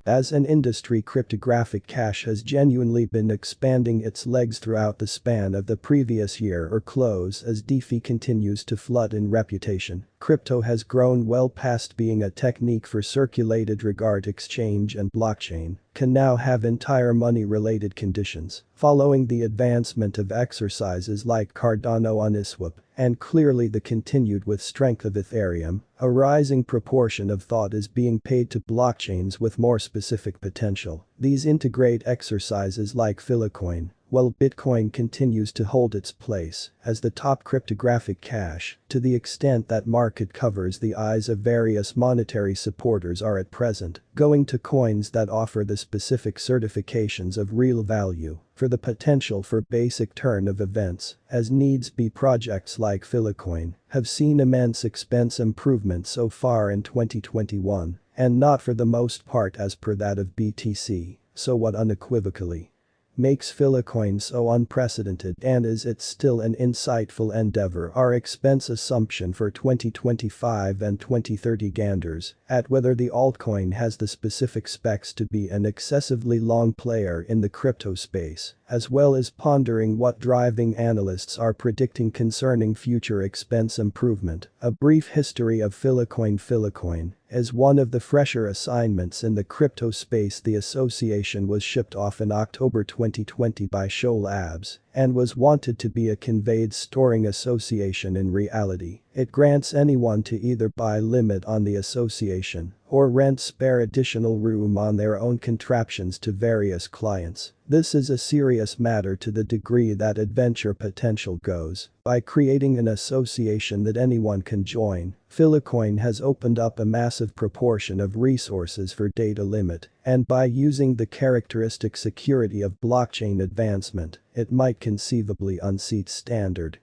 As an industry, cryptographic cash has genuinely been expanding its legs throughout the span of the previous year or close as DeFi continues to flood in reputation. Crypto has grown well past being a technique for circulated regard exchange and blockchain, can now have entire money-related conditions, following the advancement of exercises like Cardano on Uniswap, and clearly the continued with strength of Ethereum, a rising proportion of thought is being paid to blockchains with more specific potential. These integrate exercises like FILECOIN, while Bitcoin continues to hold its place as the top cryptographic cash, to the extent that market covers the eyes of various monetary supporters are at present going to coins that offer the specific certifications of real value for the potential for basic turn of events, as needs be projects like FILECOIN have seen immense expense improvement so far in 2021, and not for the most part as per that of BTC, so what unequivocally makes FILECOIN so unprecedented and is it still an insightful endeavor our expense assumption for 2025 and 2030 ganders at whether the altcoin has the specific specs to be an excessively long player in the crypto space, as well as pondering what driving analysts are predicting concerning future expense improvement. A brief history of FILECOIN is one of the fresher assignments in the crypto space. The association was shipped off in October 2020 by Shoal Labs and was wanted to be a conveyed storing association. In reality, it grants anyone to either buy limit on the association or rent spare additional room on their own contraptions to various clients. This is a serious matter to the degree that adventure potential goes. By creating an association that anyone can join, FILECOIN has opened up a massive proportion of resources for data limit, and by using the characteristic security of blockchain advancement, it might conceivably unseat standard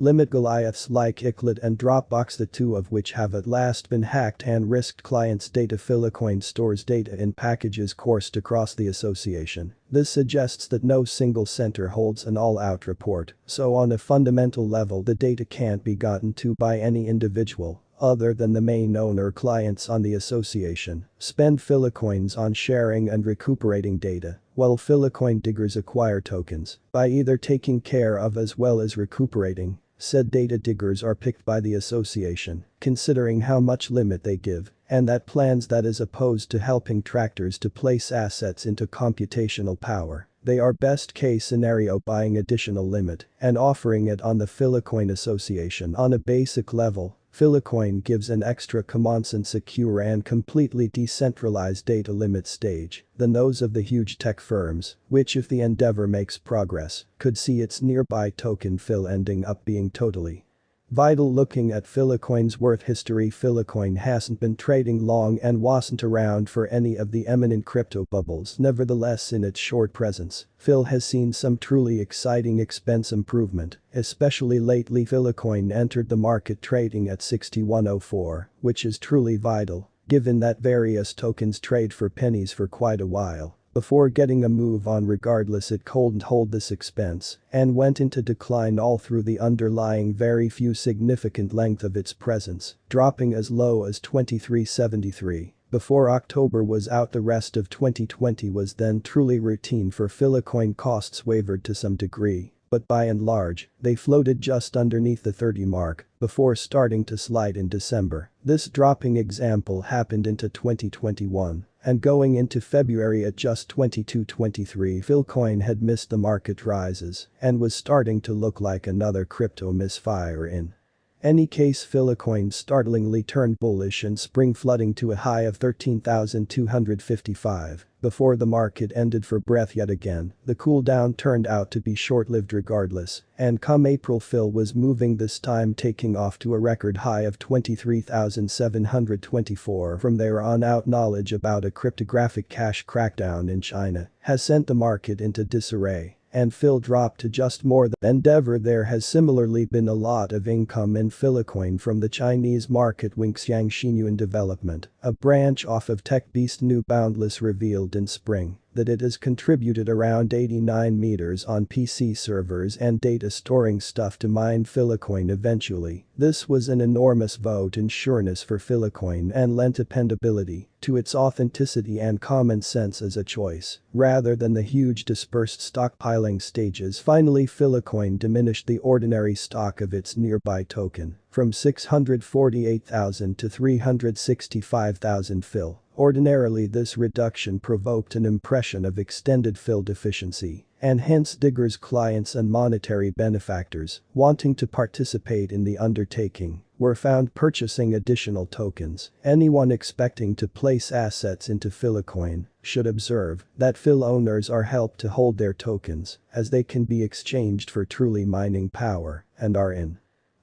limit Goliaths like Iclet and Dropbox, the two of which have at last been hacked and risked clients' data. FILECOIN stores data in packages coursed across the association. This suggests that no single center holds an all-out report, so on a fundamental level the data can't be gotten to by any individual other than the main owner. Clients on the association spend FILECOINs on sharing and recuperating data, while FILECOIN diggers acquire tokens by either taking care of as well as recuperating. Said data diggers are picked by the association, considering how much limit they give, and that plans that is opposed to helping tractors to place assets into computational power. They are best case scenario buying additional limit and offering it on the FILECOIN association on a basic level. FILECOIN gives an extra common-sense secure and completely decentralized data limit stage, the nose of the huge tech firms, which if the endeavor makes progress, could see its nearby token FIL ending up being totally vital. Looking at FILECOIN's worth history, FILECOIN hasn't been trading long and wasn't around for any of the eminent crypto bubbles. Nevertheless, in its short presence, FIL has seen some truly exciting expense improvement, especially lately. FILECOIN entered the market trading at 61.04, which is truly vital, given that various tokens trade for pennies for quite a while before getting a move on. Regardless, it couldn't hold this expense and went into decline all through the underlying very few significant length of its presence, dropping as low as 23.73. Before October was out, the rest of 2020 was then truly routine for FILECOIN. Costs wavered to some degree, but by and large, they floated just underneath the 30 mark before starting to slide in December. This dropping example happened into 2021. And going into February at just 22.23, FILECOIN had missed the market rises and was starting to look like another crypto misfire. In any case, FILECOIN startlingly turned bullish in spring, flooding to a high of 13,255 before the market ended for breath yet again. The cool down turned out to be short-lived regardless, and come April, FIL was moving, this time taking off to a record high of 23,724. From there on out, knowledge about a cryptographic cash crackdown in China has sent the market into disarray, and FIL dropped to just more than endeavor. There has similarly been a lot of income in FILECOIN from the Chinese market. Winxiang Xinyuan Development, a branch off of tech beast New Boundless, revealed in spring that it has contributed around 89 meters on PC servers and data storing stuff to mine FILECOIN eventually. This was an enormous vote in sureness for FILECOIN and lent dependability to its authenticity and common sense as a choice, rather than the huge dispersed stockpiling stages. Finally, FILECOIN diminished the ordinary stock of its nearby token from 648,000 to 365,000 FIL. Ordinarily, this reduction provoked an impression of extended FIL deficiency, and hence Digger's clients and monetary benefactors, wanting to participate in the undertaking, were found purchasing additional tokens. Anyone expecting to place assets into FILECOIN should observe that FIL owners are helped to hold their tokens, as they can be exchanged for truly mining power, and are in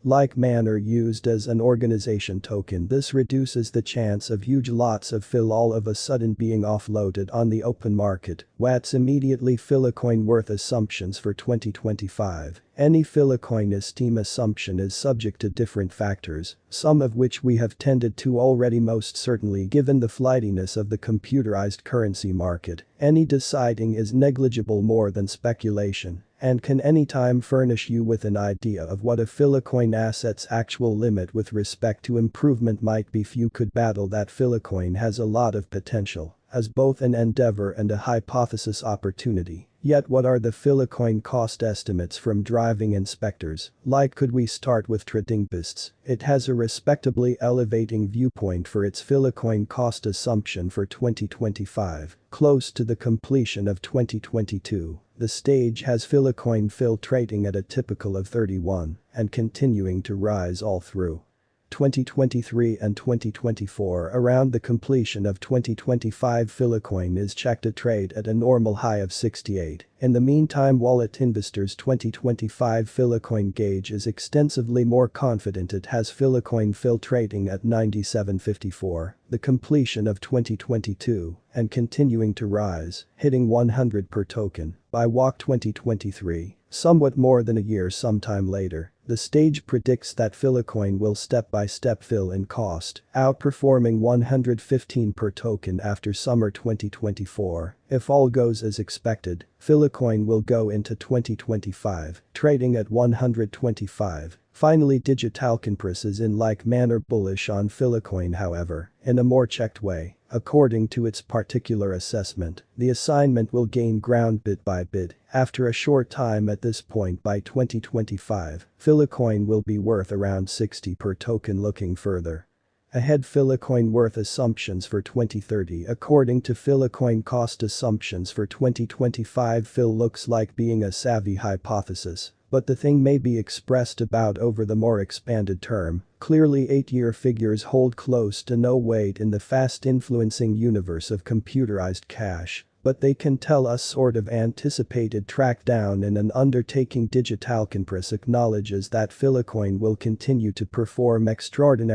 like manner used as an organization token. This reduces the chance of huge lots of FIL all of a sudden being offloaded on the open market. What's immediately FILECOIN worth assumptions for 2025. Any FILECOIN esteem assumption is subject to different factors, some of which we have tended to already. Most certainly, given the flightiness of the computerized currency market, any deciding is negligible more than speculation, and can anytime furnish you with an idea of what a FILECOIN asset's actual limit with respect to improvement might be. Few could battle that FILECOIN has a lot of potential as both an endeavor and a hypothesis opportunity. Yet what are the FILECOIN cost estimates from driving inspectors? Could we start with tradingbists? It has a respectably elevating viewpoint for its FILECOIN cost assumption for 2025, close to the completion of 2022. The stage has FILECOIN FIL trading at a typical of 31 and continuing to rise all through 2023 and 2024. Around the completion of 2025, FILECOIN is checked to trade at a normal high of 68. In the meantime, Wallet Investors' 2025 FILECOIN gauge is extensively more confident. It has FILECOIN FIL trading at 97.54, the completion of 2022, and continuing to rise, hitting 100 per token by WAC 2023, somewhat more than a year sometime later. The stage predicts that FILECOIN will step-by-step fill in cost, outperforming 115 per token after summer 2024. If all goes as expected, FILECOIN will go into 2025, trading at 125. Finally, Digitalconpress is in like manner bullish on FILECOIN. However, in a more checked way. According to its particular assessment, the assignment will gain ground bit by bit. After a short time at this point, by 2025, FILECOIN will be worth around 60 per token. Looking further ahead, FILECOIN worth assumptions for 2030. According to FILECOIN cost assumptions for 2025, FIL looks like being a savvy hypothesis. But the thing may be expressed about over the more expanded term. Clearly 8-year figures hold close to no weight in the fast influencing universe of computerized cash, but they can tell us sort of anticipated track down in an undertaking. Digitalconpress acknowledges that FILECOIN will continue to perform extraordinarily